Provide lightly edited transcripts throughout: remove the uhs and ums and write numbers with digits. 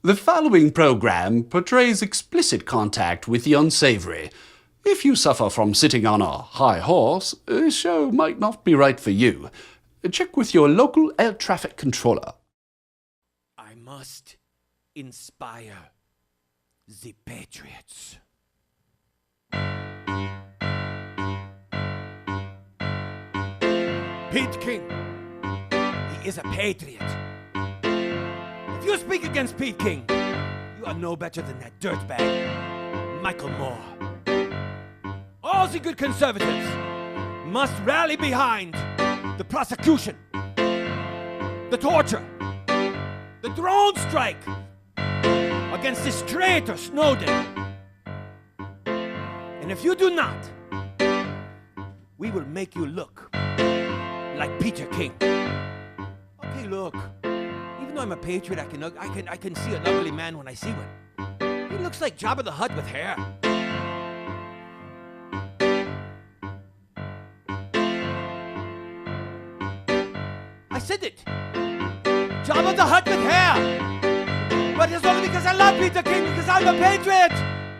The following program portrays explicit contact with the unsavory. If you suffer from sitting on a high horse, this show might not be right for you. Check with your local air traffic controller. I must inspire the patriots. Pete King, he is a patriot. If you speak against Pete King, you are no better than that dirtbag, Michael Moore. All the good conservatives must rally behind the prosecution, the torture, the drone strike against this traitor Snowden. And if you do not, we will make you look like Peter King. Okay, look. Even though I'm a patriot, I can see an ugly man when I see one. He looks like Jabba the Hutt with hair. I said it. Jabba the Hutt with hair. But it's only because I love Peter King, because I'm a patriot.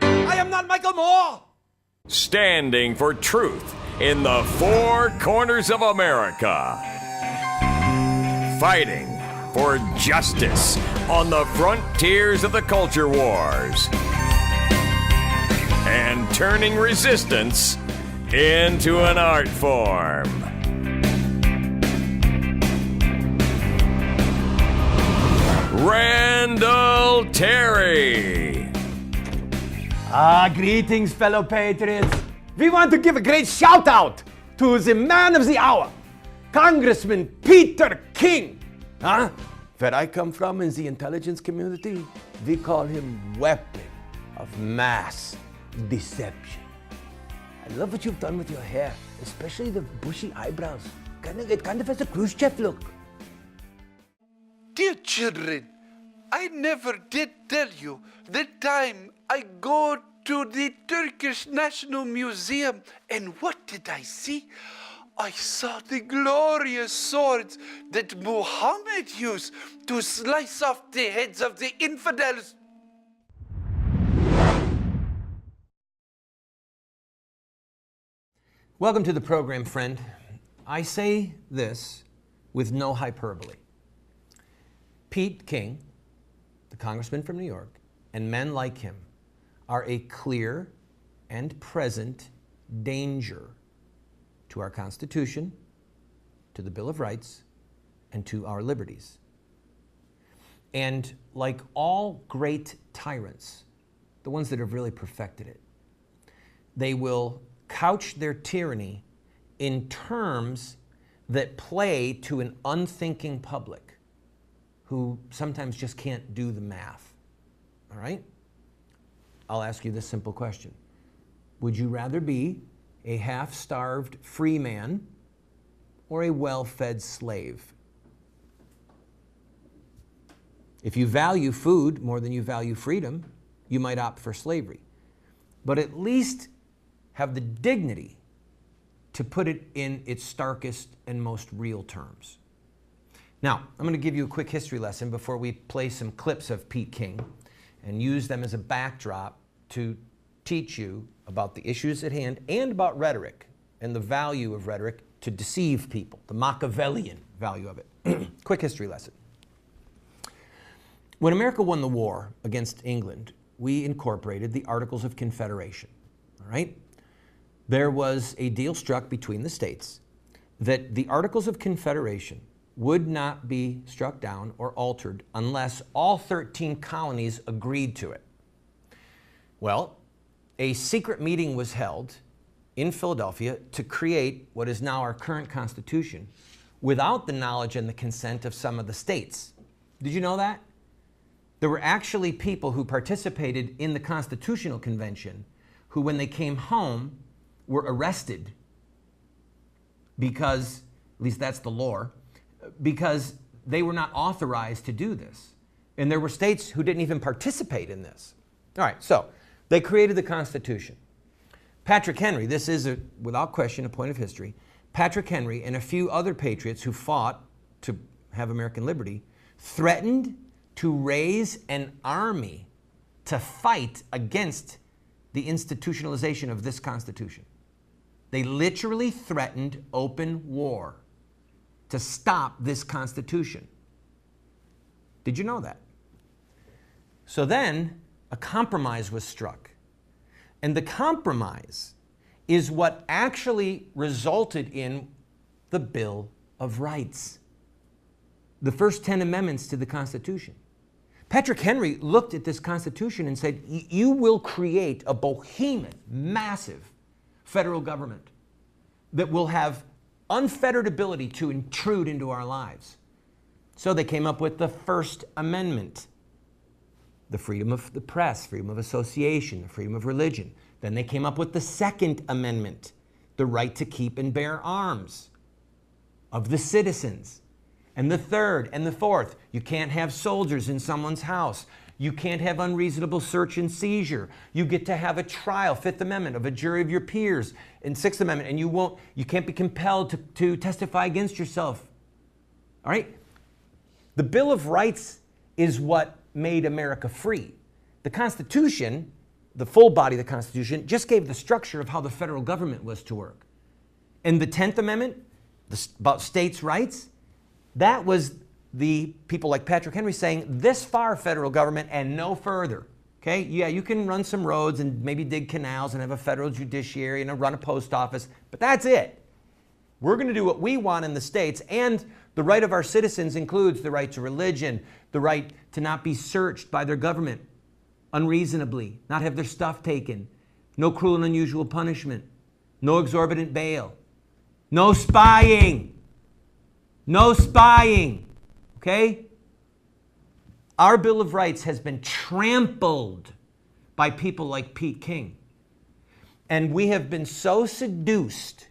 I am not Michael Moore. Standing for truth in the four corners of America. Fighting for justice on the frontiers of the culture wars. And turning resistance into an art form. Randall Terry. Greetings, fellow patriots. We want to give a great shout out to the man of the hour, Congressman Peter King. Where I come from in the intelligence community, we call him weapon of mass deception. I love what you've done with your hair, especially the bushy eyebrows. It kind of has a Khrushchev look. Dear children, I never did tell you the time I go to the Turkish National Museum, and what did I see? I saw the glorious swords that Muhammad used to slice off the heads of the infidels. Welcome to the program, friend. I say this with no hyperbole. Pete King, the congressman from New York, and men like him are a clear and present danger to our Constitution, to the Bill of Rights, and to our liberties. And like all great tyrants, the ones that have really perfected it, they will couch their tyranny in terms that play to an unthinking public who sometimes just can't do the math. All right? I'll ask you this simple question. Would you rather be a half-starved free man or a well-fed slave? If you value food more than you value freedom, you might opt for slavery. But at least have the dignity to put it in its starkest and most real terms. Now, I'm going to give you a quick history lesson before we play some clips of Pete King and use them as a backdrop to teach you about the issues at hand and about rhetoric and the value of rhetoric to deceive people, the Machiavellian value of it. Quick history lesson. When America won the war against England, we incorporated the Articles of Confederation, all right? There was a deal struck between the states that the Articles of Confederation would not be struck down or altered unless all 13 colonies agreed to it. Well, a secret meeting was held in Philadelphia to create what is now our current Constitution without the knowledge and the consent of some of the states. Did you know that? There were actually people who participated in the Constitutional Convention who, when they came home, were arrested because, at least that's the lore, because they were not authorized to do this. And there were states who didn't even participate in this. All right, so they created the Constitution. Patrick Henry, this is, without question, a point of history. Patrick Henry and a few other patriots who fought to have American liberty threatened to raise an army to fight against the institutionalization of this Constitution. They literally threatened open war to stop this Constitution. Did you know that? So then a compromise was struck. And the compromise is what actually resulted in the Bill of Rights, the first 10 amendments to the Constitution. Patrick Henry looked at this Constitution and said, you will create a behemoth, massive federal government that will have unfettered ability to intrude into our lives. So they came up with the First Amendment, the freedom of the press, freedom of association, the freedom of religion. Then they came up with the Second Amendment, the right to keep and bear arms of the citizens. And the third and the fourth, you can't have soldiers in someone's house. You can't have unreasonable search and seizure. You get to have a trial, Fifth Amendment, of a jury of your peers. And Sixth Amendment, and you can't be compelled to testify against yourself. All right? The Bill of Rights is what made America free. The Constitution, the full body of the Constitution, just gave the structure of how the federal government was to work. And the 10th Amendment, about states' rights, that was the people like Patrick Henry saying, this far federal government and no further. Okay? Yeah, you can run some roads and maybe dig canals and have a federal judiciary and run a post office, but that's it. We're going to do what we want in the states, and the right of our citizens includes the right to religion, the right to not be searched by their government unreasonably, not have their stuff taken, no cruel and unusual punishment, no exorbitant bail, no spying. No spying, okay? Our Bill of Rights has been trampled by people like Pete King. And we have been so seduced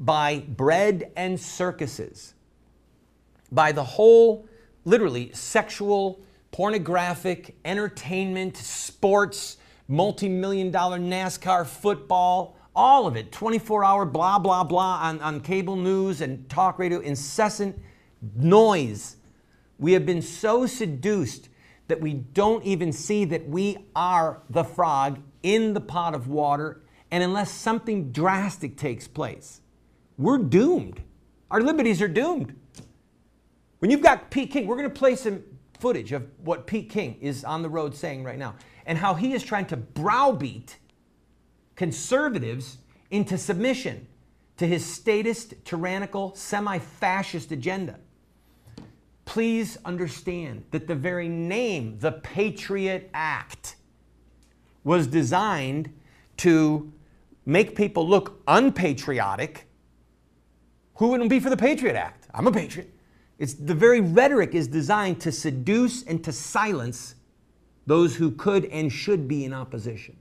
by bread and circuses, by the whole, literally, sexual, pornographic, entertainment, sports, multi-million-dollar NASCAR football, all of it, 24-hour blah, blah, blah on cable news and talk radio, incessant noise. We have been so seduced that we don't even see that we are the frog in the pot of water, and unless something drastic takes place, we're doomed. Our liberties are doomed. When you've got Pete King, we're going to play some footage of what Pete King is on the road saying right now, and how he is trying to browbeat conservatives into submission to his statist, tyrannical, semi-fascist agenda. Please understand that the very name, the Patriot Act, was designed to make people look unpatriotic. Who wouldn't be for the Patriot Act? I'm a patriot. The very rhetoric is designed to seduce and to silence those who could and should be in opposition.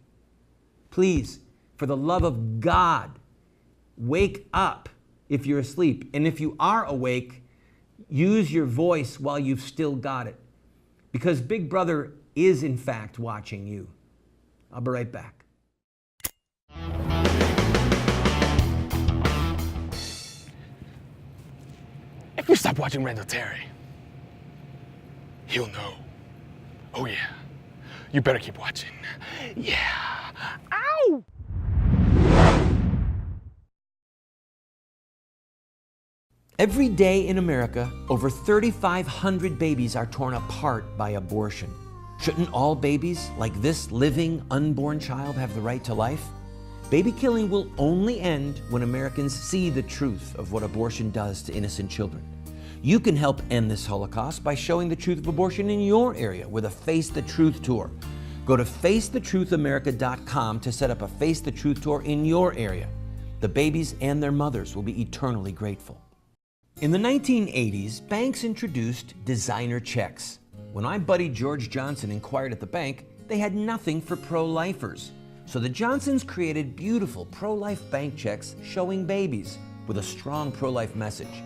Please, for the love of God, wake up if you're asleep. And if you are awake, use your voice while you've still got it. Because Big Brother is, in fact, watching you. I'll be right back. If you stop watching Randall Terry, he'll know. Oh yeah, you better keep watching. Yeah. Ow! Every day in America, over 3,500 babies are torn apart by abortion. Shouldn't all babies, like this living, unborn child, have the right to life? Baby killing will only end when Americans see the truth of what abortion does to innocent children. You can help end this Holocaust by showing the truth of abortion in your area with a Face the Truth tour. Go to facethetruthamerica.com to set up a Face the Truth tour in your area. The babies and their mothers will be eternally grateful. In the 1980s, banks introduced designer checks. When my buddy George Johnson inquired at the bank, they had nothing for pro-lifers. So the Johnsons created beautiful pro-life bank checks showing babies with a strong pro-life message.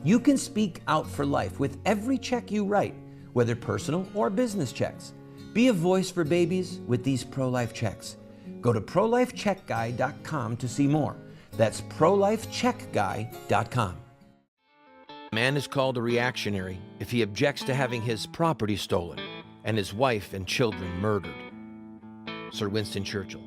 You can speak out for life with every check you write, whether personal or business checks. Be a voice for babies with these pro-life checks. Go to prolifecheckguy.com to see more. That's prolifecheckguy.com. Man is called a reactionary if he objects to having his property stolen and his wife and children murdered. Sir Winston Churchill.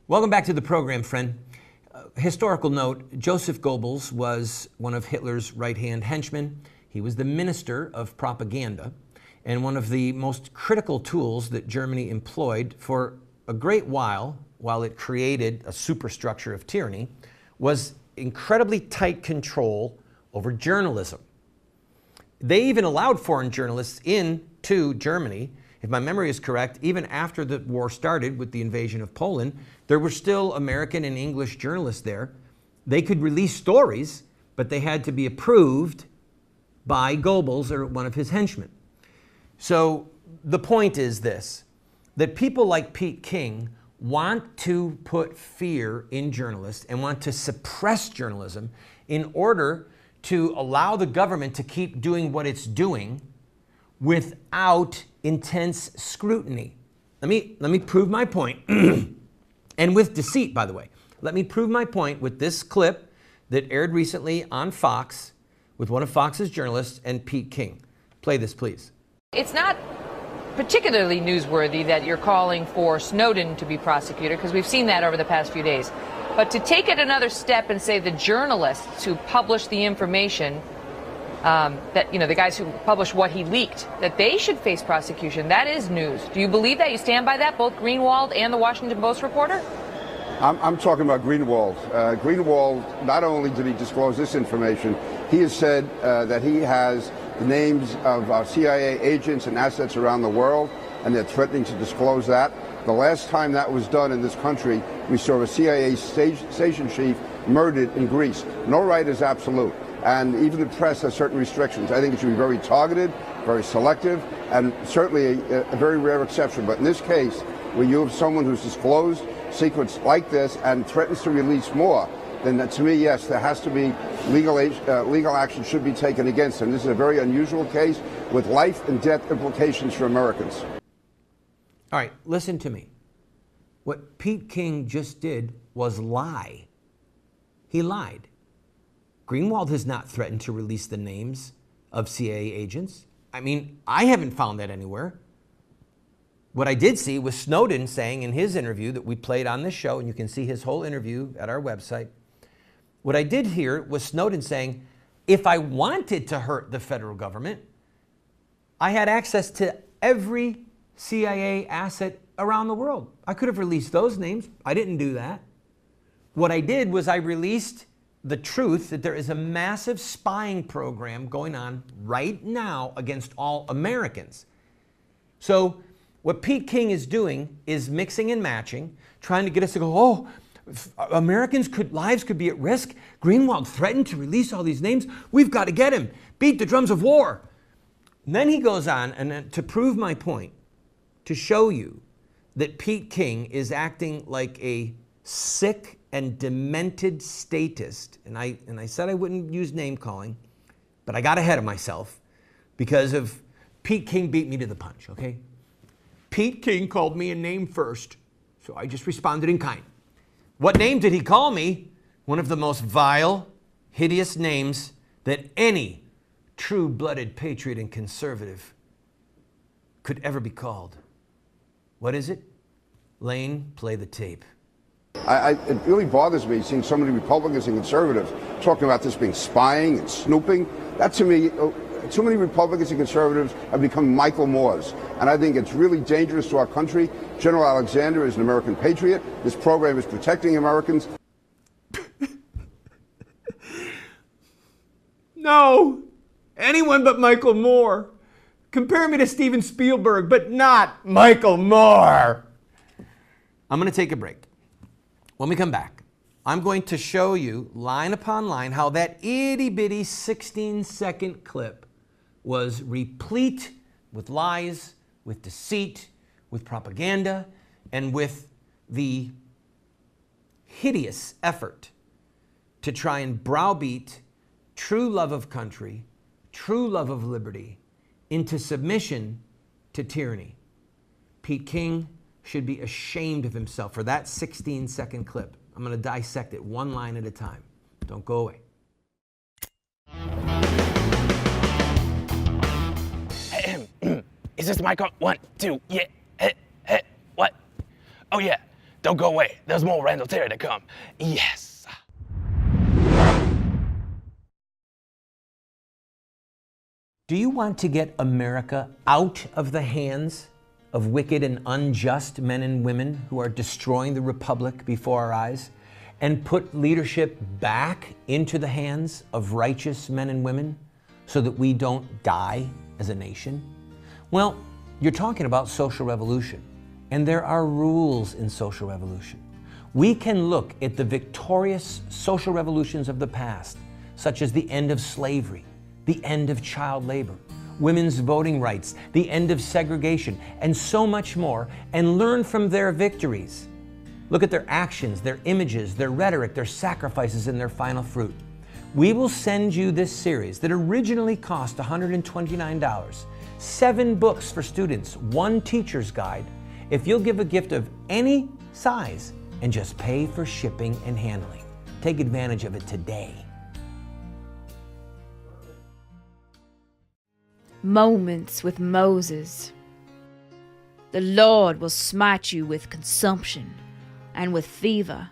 Welcome back to the program, friend. Historical note, Joseph Goebbels was one of Hitler's right-hand henchmen. He was the minister of propaganda, and one of the most critical tools that Germany employed for a great while it created a superstructure of tyranny, was incredibly tight control over journalism. They even allowed foreign journalists into Germany. If my memory is correct, even after the war started with the invasion of Poland, there were still American and English journalists there. They could release stories, but they had to be approved by Goebbels or one of his henchmen. So the point is this, that people like Pete King want to put fear in journalists and want to suppress journalism in order to allow the government to keep doing what it's doing without intense scrutiny. Let me prove my point. And with deceit, by the way. Let me prove my point with this clip that aired recently on Fox with one of Fox's journalists and Pete King. Play this, please. It's not particularly newsworthy that you're calling for Snowden to be prosecuted, because we've seen that over the past few days. But to take it another step and say the journalists who published the information, that, you know, the guys who published what he leaked, that they should face prosecution, that is news. Do you believe that? You stand by that, both Greenwald and the Washington Post reporter? I'm talking about Greenwald. Greenwald, not only did he disclose this information, he has said that he has the names of CIA agents and assets around the world, and they're threatening to disclose that. The last time that was done in this country, we saw a CIA station chief murdered in Greece. No right is absolute, and even the press has certain restrictions. I think it should be very targeted, very selective, and certainly a very rare exception. But in this case, where you have someone who's disclosed secrets like this and threatens to release more, then to me, yes, there has to be legal action should be taken against him. This is a very unusual case with life and death implications for Americans. All right, listen to me. What Pete King just did was lie. He lied. Greenwald has not threatened to release the names of CIA agents. I mean, I haven't found that anywhere. What I did see was Snowden saying in his interview that we played on this show, and you can see his whole interview at our website. What I did hear was Snowden saying, if I wanted to hurt the federal government, I had access to every CIA asset around the world. I could have released those names. I didn't do that. What I did was I released the truth that there is a massive spying program going on right now against all Americans. So what Pete King is doing is mixing and matching, trying to get us to go, oh, lives could be at risk. Greenwald threatened to release all these names. We've got to get him. Beat the drums of war. And then he goes on, and to prove my point, to show you that Pete King is acting like a sick and demented statist. And I said I wouldn't use name calling, but I got ahead of myself because of Pete King beat me to the punch, okay? Pete King called me a name first, so I just responded in kind. What name did he call me? One of the most vile, hideous names that any true-blooded patriot and conservative could ever be called. What is it? Lane, play the tape. It really bothers me seeing so many Republicans and conservatives talking about this being spying and snooping. That, to me, too many Republicans and conservatives have become Michael Moores. And I think it's really dangerous to our country. General Alexander is an American patriot. This program is protecting Americans. No, anyone but Michael Moore. Compare me to Steven Spielberg, but not Michael Moore. I'm going to take a break. When we come back, I'm going to show you line upon line how that itty-bitty 16-second clip was replete with lies, with deceit, with propaganda, and with the hideous effort to try and browbeat true love of country, true love of liberty, into submission to tyranny. Pete King should be ashamed of himself for that 16-second clip. I'm going to dissect it one line at a time. Don't go away. Is this mic on? 1, 2, yeah. What? Oh, yeah. Don't go away. There's more Randall Terry to come. Yes. Do you want to get America out of the hands of wicked and unjust men and women who are destroying the republic before our eyes, and put leadership back into the hands of righteous men and women so that we don't die as a nation? Well, you're talking about social revolution, and there are rules in social revolution. We can look at the victorious social revolutions of the past, such as the end of slavery, the end of child labor, women's voting rights, the end of segregation, and so much more, and learn from their victories. Look at their actions, their images, their rhetoric, their sacrifices, and their final fruit. We will send you this series that originally cost $129, 7 books for students, 1 teacher's guide, if you'll give a gift of any size and just pay for shipping and handling. Take advantage of it today. Moments with Moses. The Lord will smite you with consumption, and with fever,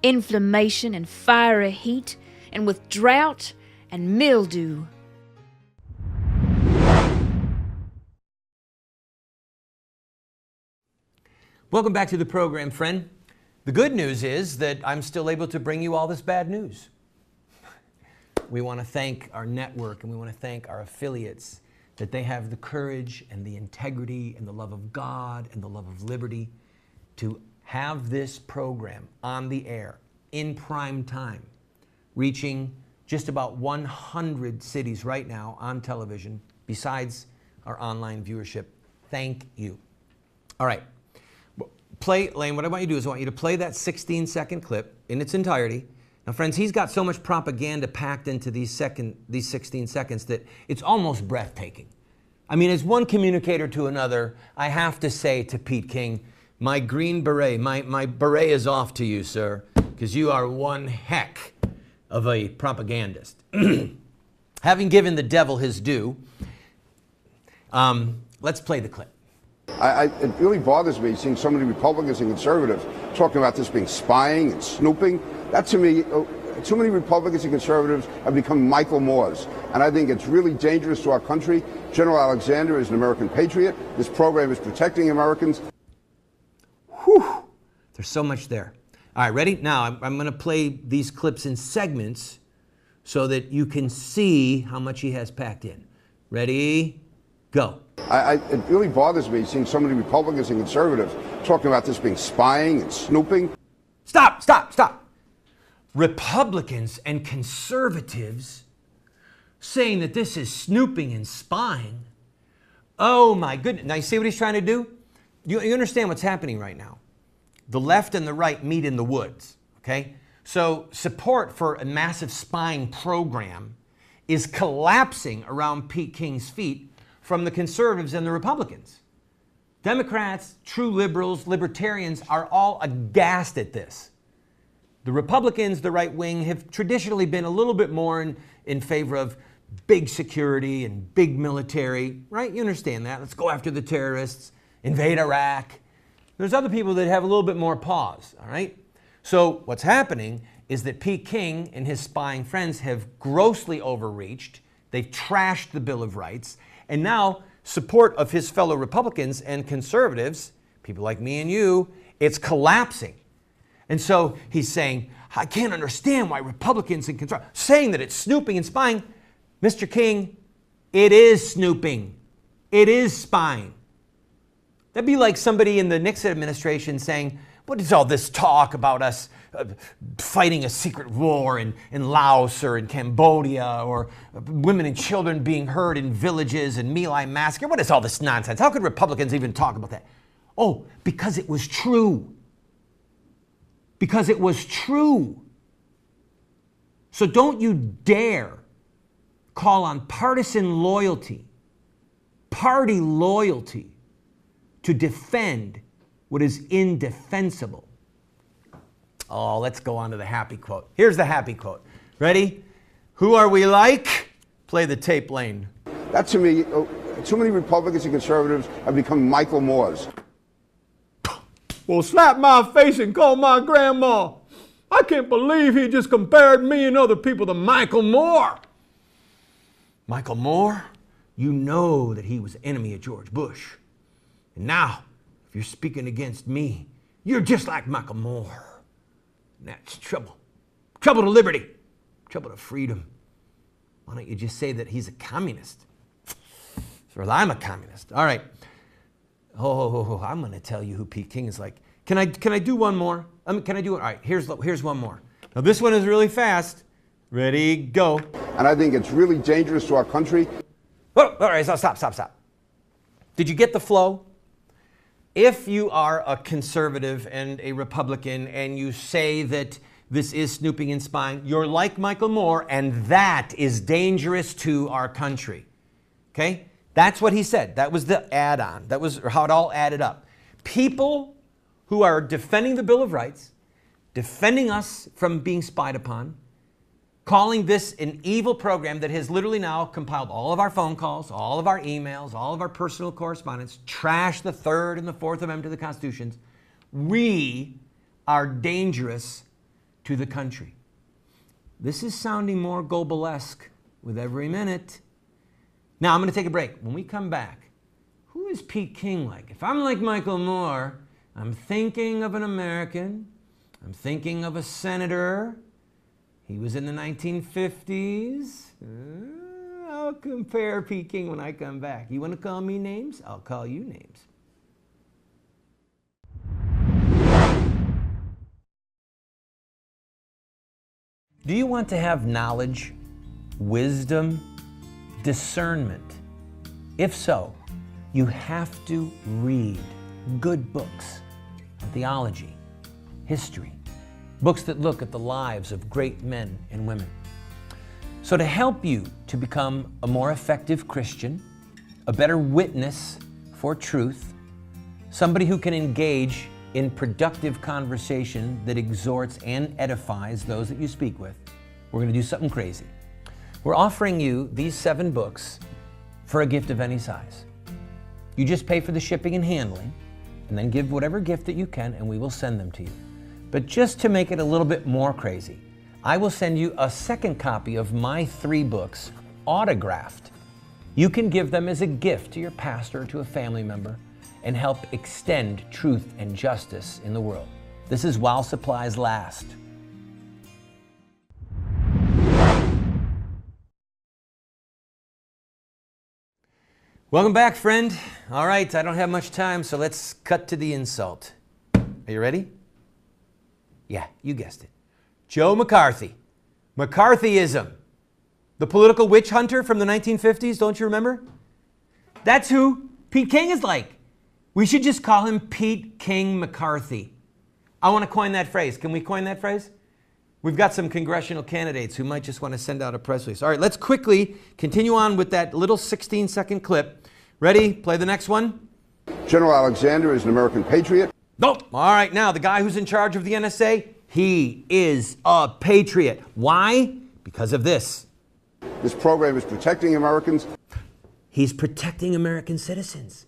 inflammation and fiery heat, and with drought and mildew. Welcome back to the program, friend. The good news is that I'm still able to bring you all this bad news. We want to thank our network, and we want to thank our affiliates that they have the courage and the integrity and the love of God and the love of liberty to have this program on the air in prime time, reaching just about 100 cities right now on television, besides our online viewership. Thank you. All right. Lane, what I want you to do is I want you to play that 16-second clip in its entirety. Now, friends, he's got so much propaganda packed into these 16 seconds that it's almost breathtaking. I mean, as one communicator to another, I have to say to Pete King, my green beret, my beret is off to you, sir, because you are one heck of a propagandist. Having given the devil his due, let's play the clip. It really bothers me seeing so many Republicans and conservatives talking about this being spying and snooping. That, to me, too many Republicans and conservatives have become Michael Moores. And I think it's really dangerous to our country. General Alexander is an American patriot. This program is protecting Americans. Whew. There's so much there. All right, ready? Now, I'm going to play these clips in segments so that you can see how much he has packed in. Ready? Go. It really bothers me seeing so many Republicans and conservatives talking about this being spying and snooping. Stop, stop, stop. Republicans and conservatives saying that this is snooping and spying. Oh my goodness. Now you see what he's trying to do? You understand what's happening right now. The left and the right meet in the woods, okay? So support for a massive spying program is collapsing around Pete King's feet from the conservatives and the Republicans. Democrats, true liberals, libertarians are all aghast at this. The Republicans, the right wing, have traditionally been a little bit more in favor of big security and big military, right? You understand that. Let's go after the terrorists, invade Iraq. There's other people that have a little bit more pause, all right? So what's happening is that Pete King and his spying friends have grossly overreached. They've trashed the Bill of Rights. And now support of his fellow Republicans and conservatives, people like me and you, it's collapsing. And so he's saying, I can't understand why Republicans and conservatives, saying that it's snooping and spying. Mr. King, it is snooping. It is spying. That'd be like somebody in the Nixon administration saying, what is all this talk about us fighting a secret war in Laos or in Cambodia, or women and children being hurt in villages and My Lai massacre? What is all this nonsense? How could Republicans even talk about that? Oh, because it was true. Because it was true. So don't you dare call on partisan loyalty, party loyalty, to defend what is indefensible. Oh, let's go on to the happy quote. Here's the happy quote. Ready? Who are we like? Play the tape, Lane. That to me, too many Republicans and conservatives have become Michael Moores. Well, slap my face and call my grandma. I can't believe he just compared me and other people to Michael Moore. Michael Moore? You know that he was enemy of George Bush. And now, if you're speaking against me, you're just like Michael Moore. And that's trouble. Trouble to liberty. Trouble to freedom. Why don't you just say that he's a communist? Or I'm a communist. All right. I'm going to tell you who Pete King is like. Can I do one more? Can I do it? All right, here's one more. Now this one is really fast. Ready, go. And I think it's really dangerous to our country. Oh, all right, so stop. Did you get the flow? If you are a conservative and a Republican and you say that this is snooping and spying, you're like Michael Moore, and that is dangerous to our country. Okay? That's what he said. That was the add-on. That was how it all added up. People who are defending the Bill of Rights, defending us from being spied upon, calling this an evil program that has literally now compiled all of our phone calls, all of our emails, all of our personal correspondence, trashed the Third and the Fourth Amendment to the Constitutions. We are dangerous to the country. This is sounding more Goebbels-esque with every minute. Now, I'm going to take a break. When we come back, who is Pete King like? If I'm like Michael Moore, I'm thinking of an American. I'm thinking of a senator. He was in the 1950s. I'll compare Pete King when I come back. You want to call me names? I'll call you names. Do you want to have knowledge, wisdom, discernment? If so, you have to read good books on theology, history, books that look at the lives of great men and women. So to help you to become a more effective Christian, a better witness for truth, somebody who can engage in productive conversation that exhorts and edifies those that you speak with, we're going to do something crazy. We're offering you these 7 books for a gift of any size. You just pay for the shipping and handling, and then give whatever gift that you can, and we will send them to you. But just to make it a little bit more crazy, I will send you a second copy of my 3 books, autographed. You can give them as a gift to your pastor or to a family member and help extend truth and justice in the world. This is while supplies last. Welcome back, friend. All right, I don't have much time, so let's cut to the insult. Are you ready? Yeah, you guessed it. Joe McCarthy. McCarthyism. The political witch hunter from the 1950s, don't you remember? That's who Pete King is like. We should just call him Pete King McCarthy. I want to coin that phrase. Can we coin that phrase? We've got some congressional candidates who might just want to send out a press release. All right, let's quickly continue on with that little 16-second clip. Ready? Play the next one. General Alexander is an American patriot. Nope. All right, now the guy who's in charge of the NSA, he is a patriot. Why? Because of this. This program is protecting Americans. He's protecting American citizens.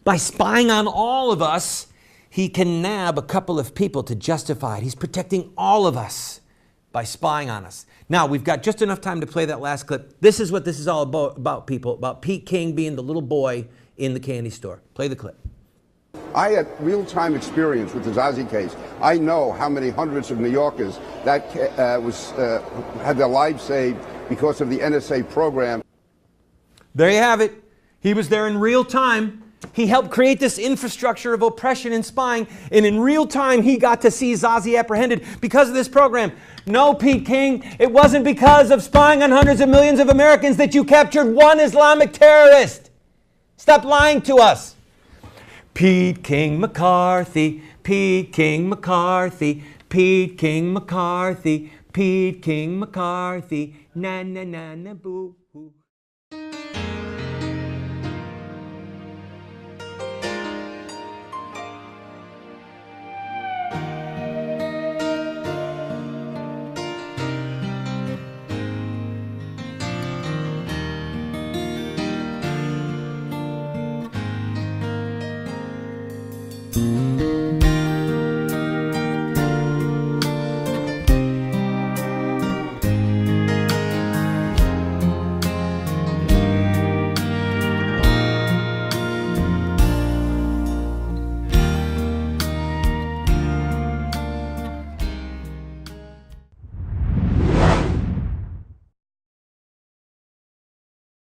By spying on all of us, he can nab a couple of people to justify it. He's protecting all of us by spying on us. Now, we've got just enough time to play that last clip. This is what this is all about, people, about Pete King being the little boy in the candy store. Play the clip. I had real-time experience with the Zazi case. I know how many hundreds of New Yorkers that had their lives saved because of the NSA program. There you have it. He was there in real time. He helped create this infrastructure of oppression and spying, and in real time he got to see Zazi apprehended because of this program. No, Pete King, it wasn't because of spying on hundreds of millions of Americans that you captured one Islamic terrorist. Stop lying to us. Pete King McCarthy, Pete King McCarthy, Pete King McCarthy, Pete King McCarthy, na na na na boo hoo.